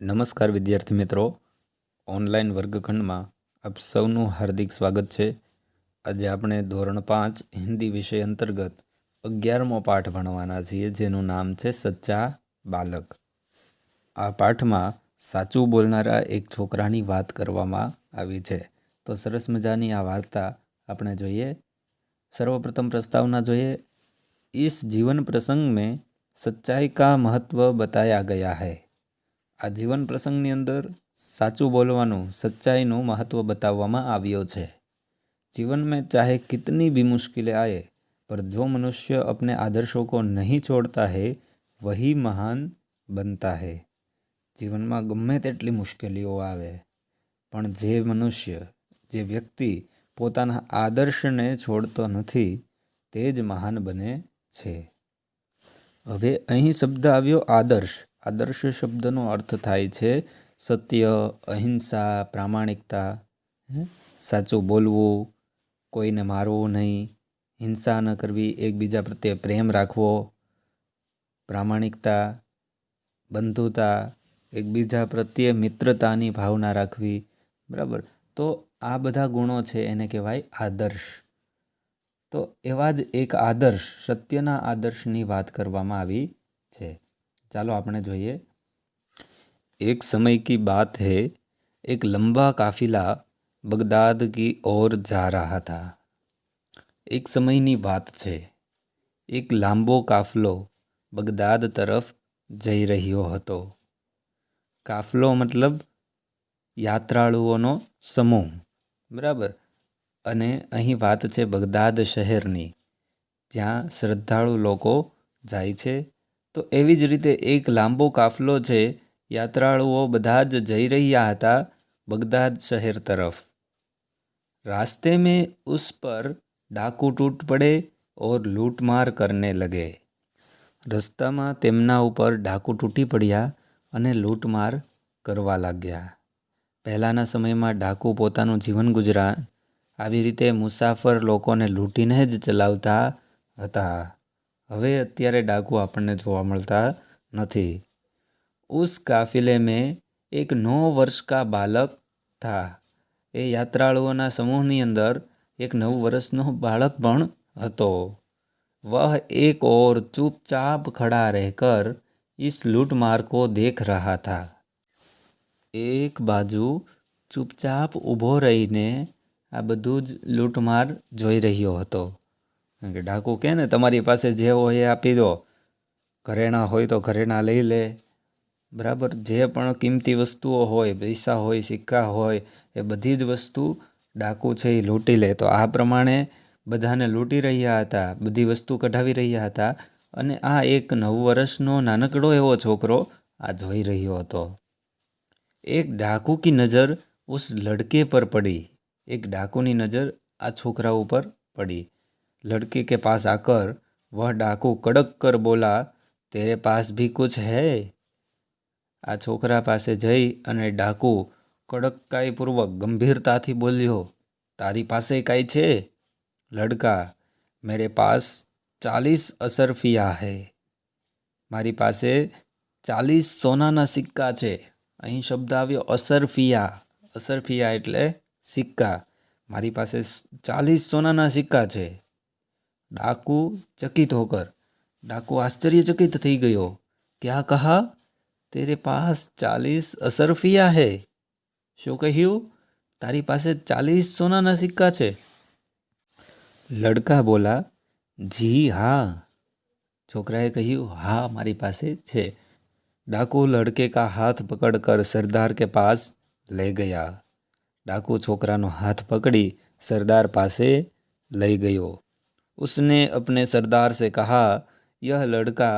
નમસ્કાર વિદ્યાર્થી મિત્રો, ઓનલાઈન વર્ગખંડમાં આપ સૌનું હાર્દિક સ્વાગત છે। આજે આપણે ધોરણ 5 હિન્દી વિષય અંતર્ગત 11મો પાઠ ભણવાના છીએ, જેનું નામ છે સચ્ચા બાલક। આ પાઠમાં સાચું બોલનારા એક છોકરાની વાત કરવામાં આવી છે। તો સરસ મજાની આ વાર્તા આપણે જોઈએ। सर्वप्रथम प्रस्तावना જોઈએ। इस जीवन प्रसंग में सच्चाई का महत्व बताया गया है। आ जीवन प्रसंगनी अंदर साचું बोलवानुं, सच्चाईनुं महत्व बताववामां આવ્યો છે। जीवन में चाहे कितनी भी मुश्किलें आए, पर जो मनुष्य अपने आदर्शों को नहीं छोड़ता है वही महान बनता है। जीवन में गमे तेटली मुश्केलीओ आवे, पण जे मनुष्य, जे व्यक्ति पोताना आदर्शने छोड़तो नथी ते ज महान बने छे। हवे अहीं शब्द आव्यो आदर्श। आदर्श शब्दनो अर्थ थाय छे सत्य, अहिंसा, प्रामाणिकता, साचुं बोलवुं, कोईने मारवुं नहीं, हिंसा न करवी, एकबीजा प्रत्ये प्रेम राखवो, प्रामाणिकता, बंधुता, एकबीजा प्रत्ये मित्रतानी भावना राखवी। बराबर। तो आ बधा गुणों छे एने कहेवाय आदर्श। तो एवा ज एक आदर्श, सत्यना आदर्शनी वात करवामां आवी छे। चालो आपणे जोईए। एक समय की बात है, एक लंबा काफिला बगदाद की ओर जा रहा था। एक समयनी बात छे, एक लांबो काफलो बगदाद तरफ जई रह्यो हतो। काफलो मतलब यात्राळुओनो समूह। बराबर। अने अहीं वात छे बगदाद शहेरनी, ज्यां श्रद्धाळु लोको जाय छे। तो एवी ज रीते एक लांबो काफलो छे, यात्राळुओ बधा ज जई रह्या हता बगदाद शहर तरफ। रास्ते में उस पर डाकू टूट पड़े और लूटमार करने लगे। रस्तामां तेमना उपर डाकू तूटी पड्या अने लूटमार करवा लाग्या। पहेलाना समयमां डाकू पोतानुं जीवन गुजरान આવી રીતે મુસાફર લોકોને લૂંટીને જ ચલાવતા હતા। હવે અત્યારે डाकू આપણને જોવા મળતા નથી। उस काफिले में एक 9 वर्ष का बालक था। ए यात्राळुओना समूहनी अंदर एक 9 वर्षनो बालक पण हतो। वह एक और चुपचाप खड़ा रहकर इस लूटमार को देख रहा था। एक बाजू चुपचाप ऊभो रहीने आ बधुं ज लूटमार जोई रह्यो हतो। के डाकू कहे ने तमारी पासे जे होय ए आपी दो, घरेणा होय तो घरेणा लई ले। बराबर। जे पण किंमती वस्तुओ होय, पैसा होय, सिक्का होय, ए बधी ज वस्तु डाकू छे ए लूंटी ले। तो आ प्रमाणे बधाने लूंटी रह्या हता, बधी वस्तु कढावी रह्या हता अने आ एक 9 वर्षनो नानकड़ो एवो छोकरो आ जोई रह्यो हतो। एक डाकू की नज़र उस लड़के पर पड़ी। एक डाकू की नज़र आ छोकरा ऊपर पड़ी। लड़के के पास आकर वह डाकू कड़क कर बोला, तेरे पास भी कुछ है? आ छोकरा पासे जई अने डाकू कड़काई पूर्वक गंभीरता थी बोल्यो, तारी पासे काई छे? लड़का, मेरे पास 40 असरफिया है। मारी पासे 40 सोनाना सिक्का छे। अहीं शब्द आव्यो असरफिया। असरफिया एटले सिक्का। मारी पासे 40 सोनाना सिक्का छे। डाकू चकित होकर, डाकू आश्चर्यचकित थई गयो। क्या कहा? तेरे पास 40 असरफिया है? शो कह्यु? तारी पासे 40 सोनाना सिक्का छे? लड़का बोला, जी हाँ। छोकराए कह्यु, हाँ मारी पासे छे। डाकू लड़के का हाथ पकड़कर सरदार के पास ले गया। डाकू छोकरानो हाथ पकड़ी सरदार पासे लई गयो। उसने अपने सरदार से कहा, यह लड़का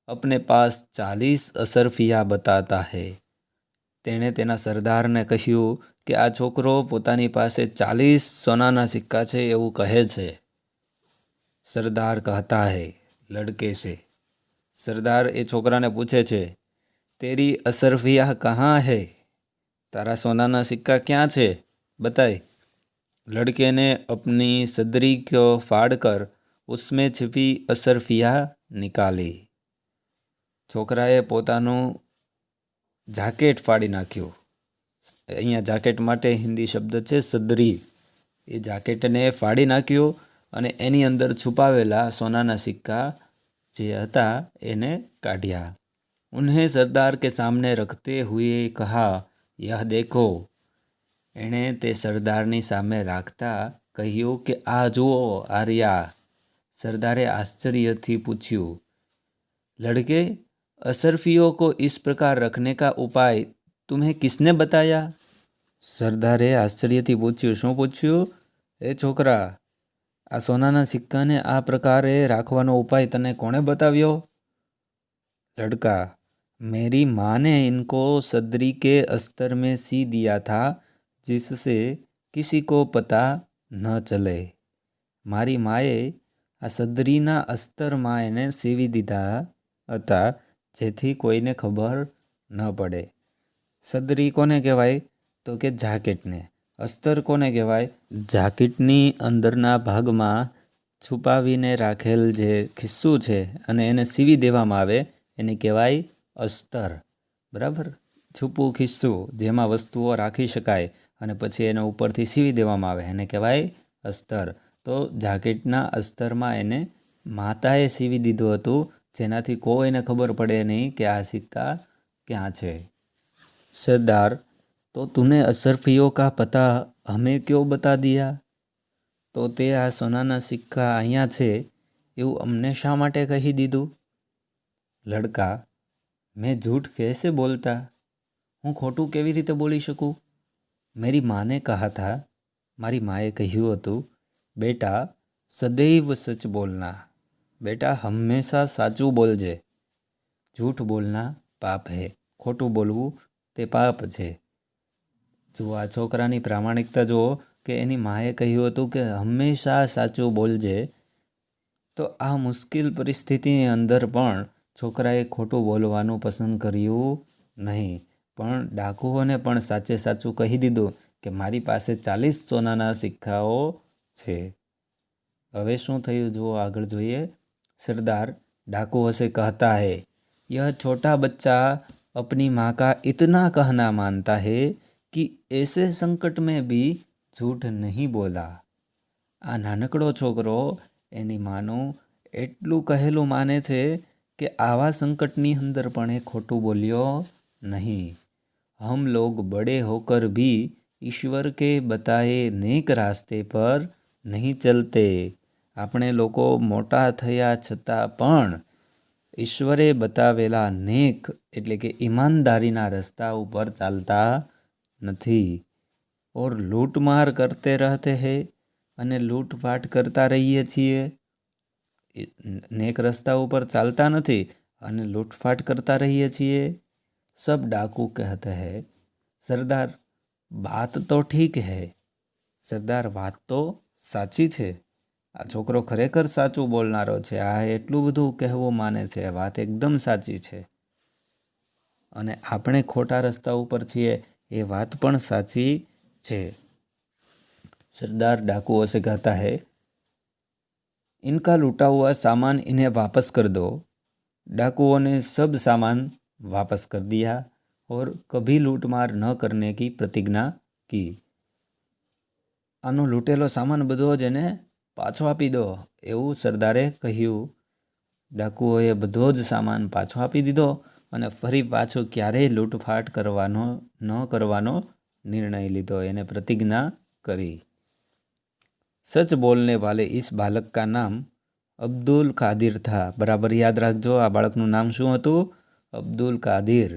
अपने पास 40 असरफिया बताता है। तेणे तेना सरदार ने कह्यु कि आ छोकरो पोतानी पासे 40 सोनाना सिक्का छे एवुं कहे छे। सरदार कहता है लड़के से। सरदार ए छोकरा ने पूछे छे, तेरी असरफिया कहाँ है? तारा सोनाना सिक्का क्या छे? बताए। लड़के ने अपनी सदरी को फाड़कर उसमें छिपी असरफिया निकाली। छोकराए पोतानुं જાકેટ ફાડી નાખ્યું. અહીંયા જાકેટ માટે હિન્દી શબ્દ છે સદરી. એ જાકેટને ફાડી નાખ્યું અને એની અંદર છુપાવેલા સોનાના સિક્કા જે હતા એને કાઢ્યા. ઉન્हें સરદાર કે સામને રખતે હુએ કહા, યહ દેખો. એણે તે સરદારની સામે રાખતા કહ્યું કે આ જુઓ આર્યા. સરદારે આશ્ચર્યથી પૂછ્યું, લડકે, અશરફીઓ को इस प्रकार रखने का उपाय तुम्हें किसने बताया? સરદારે આશ્ચર્યથી પૂછ્યું. શું પૂછ્યું? એ છોકરા, આ સોનાના સિક્કાને આ પ્રકારે રાખવાનો ઉપાય તને કોણે બતાવ્યો? लड़का, मेरी माँ ने इनको सदरी के अस्तर में सी दिया था जिससे किसी को पता न चले. મારી માએ આ સદરીના અસ્તરમાં એને સીવી દીધા હતા જેથી કોઈને ખબર ન પડે. સદરી કોને કહેવાય? તો કે જાકેટને. અસ્તર કોને કહેવાય? જાકેટની અંદરના ભાગમાં છુપાવીને રાખેલ જે ખિસ્સું છે અને એને સીવી દેવામાં આવે એને કહેવાય અસ્તર. બરાબર? છુપું ખિસ્સું જેમાં વસ્તુઓ રાખી શકાય અને પછી એને ઉપરથી સીવી દેવામાં આવે એને કહેવાય અસ્તર. તો જાકેટના અસ્તરમાં એને માતાએ સીવી દીધું હતું જેનાથી કોઈને ખબર પડે નહીં કે આ સિક્કા ક્યાં છે. સરદાર, તો તૂને અશરફીઓ કા પતા હમે ક્યો બતા દિયા? તો તે આ સોનાના સિક્કા અહીંયા છે એવું અમને શા માટે કહી દીધું? લડકા, મેં झूठ कैसे बोलता? હું ખોટું કેવી રીતે બોલી શકું? મેરી માને કહા થા, મારી માએ કહ્યું હતું, બેટા સદૈવ સચ બોલના. બેટા હંમેશા સાચું બોલજે. झूठ બોલના પાપ હૈ. ખોટું બોલવું તે પાપ છે. જુઓ આ છોકરાની પ્રામાણિકતા જુઓ કે એની માએ કહ્યું હતું કે હંમેશા સાચું બોલજે. તો આ મુશ્કેલ પરિસ્થિતિની અંદર પણ છોકરાએ ખોટું બોલવાનું પસંદ કર્યું નહીં, પણ ડાકુઓને પણ સાચે સાચું કહી દીધું કે મારી પાસે 40 સોનાના સિક્કાઓ છે. હવે શું થયું જુઓ આગળ જોઈએ. સરદાર डाकुओं से कहता है, यह छोटा बच्चा अपनी माँ का इतना कहना मानता है कि ऐसे संकट में भी झूठ नहीं बोला. આ નાનકડો છોકરો એની માનું એટલું કહેલું માને છે કે આવા સંકટની અંદર પણ એ ખોટું બોલ્યો નહીં. हम लोग बड़े होकर भी ईश्वर के बताए नेक रास्ते पर नहीं चलते. આપણે લોકો મોટા થયા છતાં પણ ઈશ્વરે બતાવેલા નેક એટલે કે ઈમાનદારીના રસ્તા ઉપર ચાલતા નથી. ઓર લૂંટમાર કરતે રહતે હૈ અને લૂંટફાટ કરતા રહીએ છીએ. નેક રસ્તા ઉપર ચાલતા નથી અને લૂંટફાટ કરતા રહીએ છીએ. सब डाकू कहते हैं, सरदार बात तो ठीक है. સરદાર વાત તો સાચી છે. આ છોકરો ખરેખર સાચું બોલનારો છે. આ એટલું બધું કહેવું માને છે. વાત એકદમ સાચી છે. અને આપણે ખોટા રસ્તા ઉપર છીએ એ વાત પણ સાચી છે. सरदार डाकुओं से कहता है, इनका लूटा हुआ सामान इन्हें वापस कर दो. डाकुओं ने सब सामान वापस कर दिया और कभी लूटमार न करने की प्रतिज्ञा की. આનો લૂંટેલો સામાન બધો જ એને પાછો આપી દો એવું સરદારે કહ્યું. ડાકુઓએ બધો જ સામાન પાછો આપી દીધો અને ફરી પાછો ક્યારેય લૂંટફાટ ન કરવાનો નિર્ણય લીધો. એને પ્રતિજ્ઞા કરી. सच बोलने वाले इस बालक का नाम अब्दुल कादिर था. बराबर याद રાખજો આ બાળકનું નામ શું હતું? अब्दुल कादिर.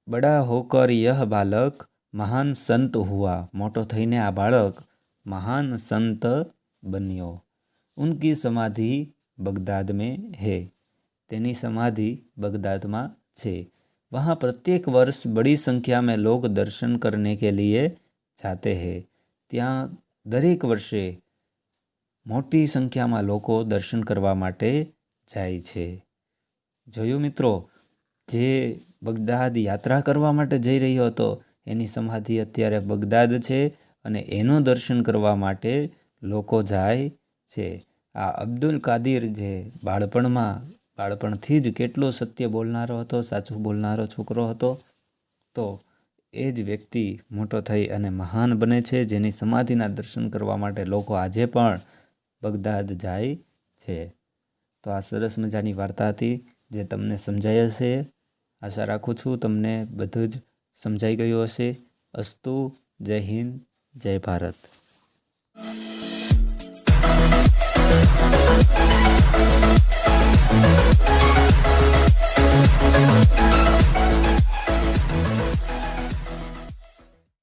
बड़ा होकर यह बालक महान संत हुआ. मोटो थईने आ बालक महान संत बन्यो. उनकी समाधि बगदाद में है. तेनी समाधि बगदाद में छे. वहाँ प्रत्येक वर्ष बड़ी संख्या में लोग दर्शन करने के लिए जाते हैं. ત્યાં દરેક વર્ષે મોટી સંખ્યામાં લોકો દર્શન કરવા માટે જાય છે. જોયું મિત્રો, જે બગદાદ યાત્રા કરવા માટે જઈ રહ્યો હતો એની સમાધિ અત્યારે બગદાદ છે અને એનું દર્શન કરવા માટે લોકો જાય છે. આ અબ્દુલ કાદિર જે બાળપણમાં બાળપણથી જ કેટલો સત્ય બોલનારો હતો, સાચું બોલનારો છોકરો હતો, તો એ જ વ્યક્તિ મોટો થઈ અને મહાન બને છે, જેની સમાધિના દર્શન કરવા માટે લોકો આજે પણ બગદાદ જાય છે. તો આ સરસ મજાની વાર્તા હતી જે તમને સમજાઈ હશે. આશા રાખું છું તમને બધું જ સમજાઈ ગયું હશે. અસ્તુ. જય હિન્દ, જય ભારત.